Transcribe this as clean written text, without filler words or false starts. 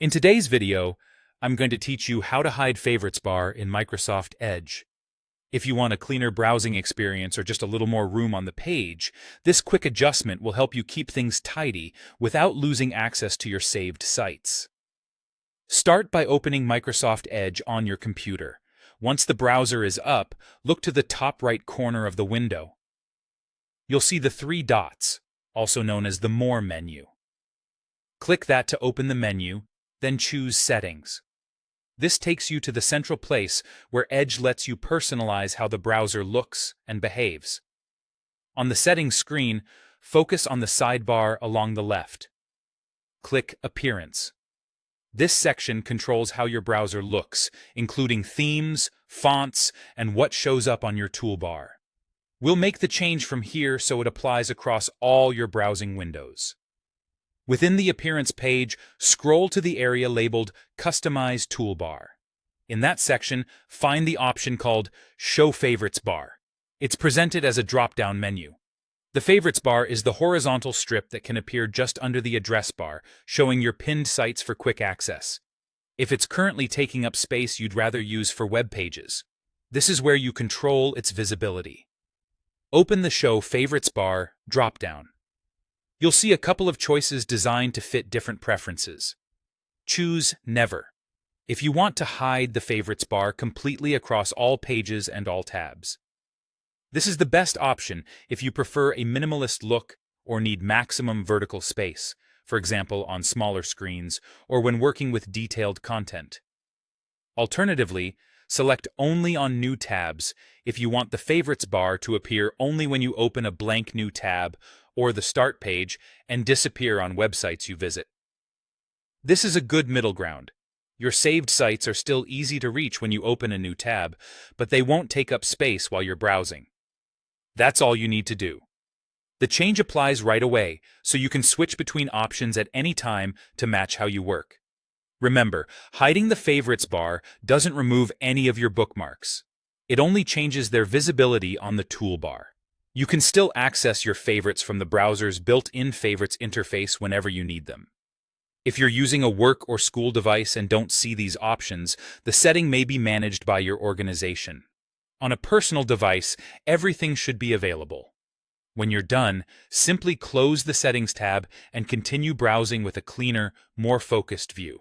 In today's video, I'm going to teach you how to hide favorites bar in Microsoft Edge. If you want a cleaner browsing experience or just a little more room on the page, this quick adjustment will help you keep things tidy without losing access to your saved sites. Start by opening Microsoft Edge on your computer. Once the browser is up, look to the top right corner of the window. You'll see the three dots, also known as the More menu. Click that to open the menu, then choose Settings. This takes you to the central place where Edge lets you personalize how the browser looks and behaves. On the Settings screen, focus on the sidebar along the left. Click Appearance. This section controls how your browser looks, including themes, fonts, and what shows up on your toolbar. We'll make the change from here so it applies across all your browsing windows. Within the Appearance page, scroll to the area labeled Customize Toolbar. In that section, find the option called Show Favorites Bar. It's presented as a drop-down menu. The Favorites bar is the horizontal strip that can appear just under the address bar, showing your pinned sites for quick access. If it's currently taking up space you'd rather use for web pages, this is where you control its visibility. Open the Show Favorites bar drop-down. You'll see a couple of choices designed to fit different preferences. Choose Never if you want to hide the Favorites bar completely across all pages and all tabs. This is the best option if you prefer a minimalist look or need maximum vertical space, for example on smaller screens or when working with detailed content. Alternatively, select Only on New Tabs if you want the Favorites bar to appear only when you open a blank new tab or the Start page and disappear on websites you visit. This is a good middle ground. Your saved sites are still easy to reach when you open a new tab, but they won't take up space while you're browsing. That's all you need to do. The change applies right away, so you can switch between options at any time to match how you work. Remember, hiding the Favorites bar doesn't remove any of your bookmarks. It only changes their visibility on the toolbar. You can still access your favorites from the browser's built-in Favorites interface whenever you need them. If you're using a work or school device and don't see these options, the setting may be managed by your organization. On a personal device, everything should be available. When you're done, simply close the Settings tab and continue browsing with a cleaner, more focused view.